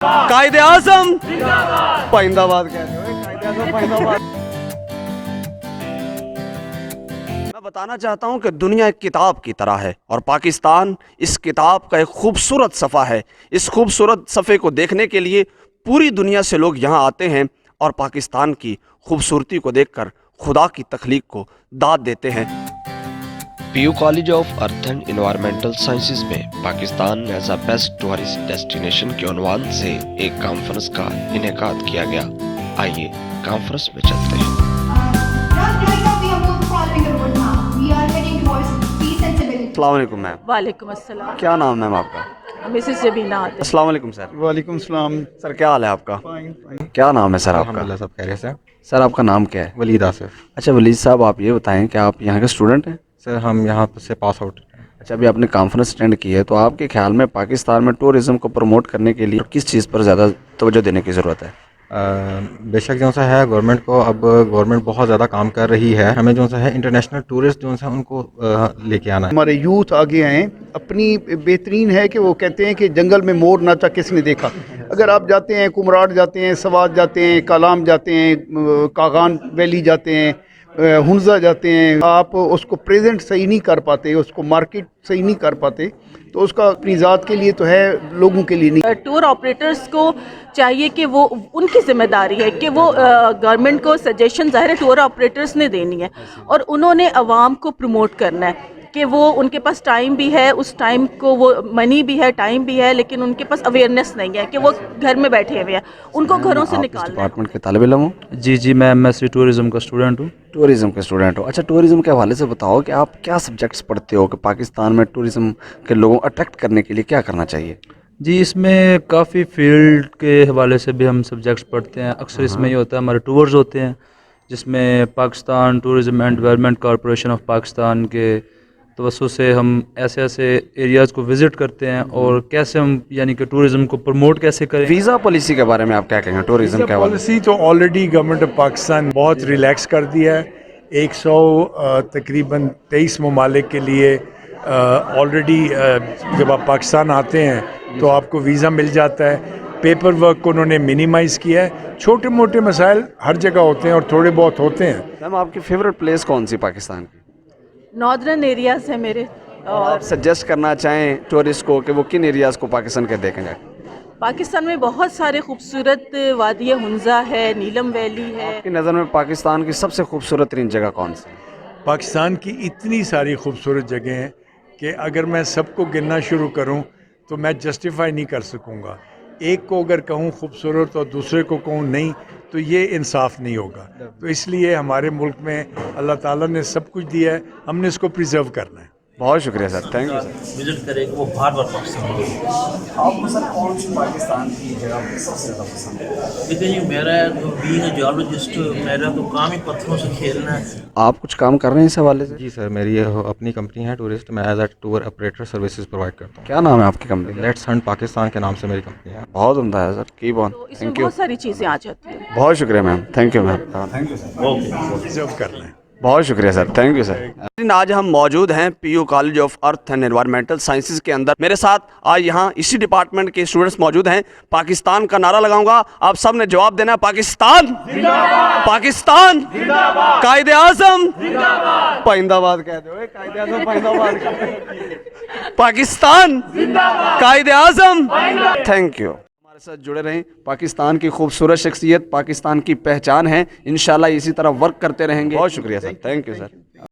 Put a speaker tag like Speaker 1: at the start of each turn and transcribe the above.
Speaker 1: قائد اعظم پائندہ باد کہتے ہوئے قائد اعظم پائندہ باد. میں بتانا چاہتا ہوں کہ دنیا ایک کتاب کی طرح ہے اور پاکستان اس کتاب کا ایک خوبصورت صفحہ ہے. اس خوبصورت صفحے کو دیکھنے کے لیے پوری دنیا سے لوگ یہاں آتے ہیں اور پاکستان کی خوبصورتی کو دیکھ کر خدا کی تخلیق کو داد دیتے ہیں.
Speaker 2: P U college of earth and environmental sciences میں Pakistan as a best tourist destination کے عنوان سے ایک کانفرنس کا انعقاد کیا گیا. آئیے کانفرنس میں چلتے ہیں.
Speaker 1: السلام علیکم میم.
Speaker 3: وعلیکم السلام.
Speaker 1: کیا نام میم آپ کا؟
Speaker 3: مسز جبینہ آتے.
Speaker 1: السلام علیکم سر.
Speaker 4: وعلیکم السلام.
Speaker 1: سر کیا حال ہے آپ کا؟ کیا نام ہے سر آپ کا؟
Speaker 4: الحمدللہ سب خیریت سے.
Speaker 1: سر آپ کا نام کیا ہے؟
Speaker 4: ولید آصف.
Speaker 1: اچھا ولید صاحب آپ یہ بتائیں کہ آپ یہاں کے اسٹوڈنٹ ہیں؟
Speaker 4: سر ہم یہاں سے پاس آؤٹ.
Speaker 1: اچھا ابھی آپ نے کانفرنس اٹینڈ کی ہے تو آپ کے خیال میں پاکستان میں ٹورزم کو پروموٹ کرنے کے لیے کس چیز پر زیادہ توجہ دینے کی ضرورت ہے؟
Speaker 4: بے شک جو سا ہے گورنمنٹ کو اب گورنمنٹ بہت زیادہ کام کر رہی ہے. ہمیں جو سا ہے انٹرنیشنل ٹورسٹ جو سا ان کو لے کے آنا ہے.
Speaker 5: ہمارے یوتھ آگے ہیں. اپنی بہترین ہے کہ وہ کہتے ہیں کہ جنگل میں مور ناچا کس نے دیکھا. اگر آپ جاتے ہیں کمراٹ جاتے ہیں، سوات جاتے ہیں، کالام جاتے ہیں، کاغان ویلی جاتے ہیں، ہنزا جاتے ہیں، آپ اس کو پریزنٹ صحیح نہیں کر پاتے، اس کو مارکیٹ صحیح نہیں کر پاتے. تو اس کا اپنی ذات کے لیے تو ہے، لوگوں کے لیے نہیں.
Speaker 3: ٹور آپریٹرز کو چاہیے کہ وہ ان کی ذمہ داری ہے کہ وہ گورنمنٹ کو سجیشن ظاہر ہے ٹور آپریٹرز نے دینی ہے اور انہوں نے عوام کو پروموٹ کرنا ہے کہ وہ ان کے پاس ٹائم بھی ہے، اس ٹائم کو وہ منی بھی ہے، ٹائم بھی ہے، لیکن ان کے پاس اویئرنیس نہیں ہے کہ وہ گھر میں بیٹھے ہوئے ہیں، ان کو گھروں سے نکالنا ہے.
Speaker 1: ڈپارٹمنٹ کے طالب علم ہوں؟
Speaker 6: جی میں ایم ایس سی ٹورزم کا اسٹوڈنٹ ہوں.
Speaker 1: ٹورزم کے اسٹوڈنٹ ہو. اچھا ٹورزم کے حوالے سے بتاؤ کہ آپ کیا سبجیکٹس پڑھتے ہو کہ پاکستان میں ٹورزم کے لوگوں کو اٹریکٹ کرنے کے لیے کیا کرنا چاہیے؟
Speaker 6: جی اس میں کافی فیلڈ کے حوالے سے بھی ہم سبجیکٹس پڑھتے ہیں. اکثر اس میں یہ ہوتا ہے ہمارے ٹورز ہوتے ہیں جس میں Pakistan tourism and development corporation of Pakistan کے توسط سے ہم ایسے ایریاز کو وزٹ کرتے ہیں اور کیسے ہم یعنی کہ ٹورزم کو پروموٹ کیسے کریں.
Speaker 1: ویزا پالیسی کے بارے میں آپ کیا کہیں گے ٹورزم کے حوالے سے؟
Speaker 7: پالیسی تو آلریڈی گورنمنٹ آف پاکستان بہت ریلیکس کر دیا ہے. 100 تقریباً 23 ممالک کے لیے آلریڈی جب آپ پاکستان آتے ہیں تو آپ کو ویزا مل جاتا ہے. پیپر ورک کو انہوں نے منیمائز کیا ہے. چھوٹے موٹے مسائل ہر جگہ ہوتے ہیں اور تھوڑے بہت ہوتے ہیں.
Speaker 1: میم آپ کی فیوریٹ پلیس کون سی پاکستان کی؟
Speaker 3: ناردرن ایریاز ہیں میرے. اور
Speaker 1: سجیسٹ کرنا چاہیں ٹورسٹ کو کہ وہ کن ایریاز کو پاکستان کے دیکھیں گے؟
Speaker 3: پاکستان میں بہت سارے خوبصورت وادی ہنزا ہے، نیلم ویلی ہے.
Speaker 1: آپ کی نظر میں پاکستان کی سب سے خوبصورت ترین جگہ کون سی ہے؟
Speaker 7: پاکستان کی اتنی ساری خوبصورت جگہیں ہیں کہ اگر میں سب کو گننا شروع کروں تو میں جسٹیفائی نہیں کر سکوں گا. ایک کو اگر کہوں خوبصورت اور دوسرے کو کہوں نہیں تو یہ انصاف نہیں ہوگا. تو اس لیے ہمارے ملک میں اللہ تعالیٰ نے سب کچھ دیا ہے، ہم نے اس کو پریزرو کرنا ہے.
Speaker 1: بہت شکریہ sir. Thank you sir.
Speaker 8: Visit کرے گا وہ بار بار پاکستان آئے.
Speaker 1: آپ کو سر کون سی پاکستان کی جگہ سب سے زیادہ پسند ہے؟
Speaker 8: دیکھیں جی میرا بینگ اے جیولوجسٹ میرا تو کام ہی پتھروں سے کھیلنا ہے.
Speaker 1: آپ کچھ کام کر رہے ہیں اس حوالے سے؟
Speaker 4: جی سر میری اپنی کمپنی ہے ٹورسٹ. میں as a tour operator services provide کرتا ہوں.
Speaker 1: کیا نام ہے آپ کی کمپنی؟
Speaker 4: لیٹس ہنٹ پاکستان کے نام سے میری کمپنی ہے.
Speaker 1: بہت عمدہ ہے سر. Keep on.
Speaker 3: تو اس میں
Speaker 1: تھینک یو.
Speaker 3: بہت ساری چیزیں آ جاتی ہیں.
Speaker 1: بہت شکریہ ma'am. Thank you ma'am. Thank you sir.
Speaker 7: Preserve کرنا ہے.
Speaker 1: بہت شکریہ سر. تھینک یو سر. آج ہم موجود ہیں P U college of earth and environmental sciences کے اندر. میرے ساتھ آج یہاں اسی ڈپارٹمنٹ کے اسٹوڈنٹس موجود ہیں. پاکستان کا نعرہ لگاؤں گا، آپ سب نے جواب دینا ہے. پاکستان زندہ باد، پاکستان زندہ باد، قائد اعظم زندہ باد، پائندہ باد کہتے ہوئے قائد اعظم پائندہ باد، پاکستان زندہ باد، قائد اعظم. Thank you. ہمارے ساتھ جڑے رہیں. پاکستان کی خوبصورت شخصیت پاکستان کی پہچان ہے. انشاءاللہ اسی طرح ورک کرتے رہیں گے. بہت شکریہ سر. Thank you sir.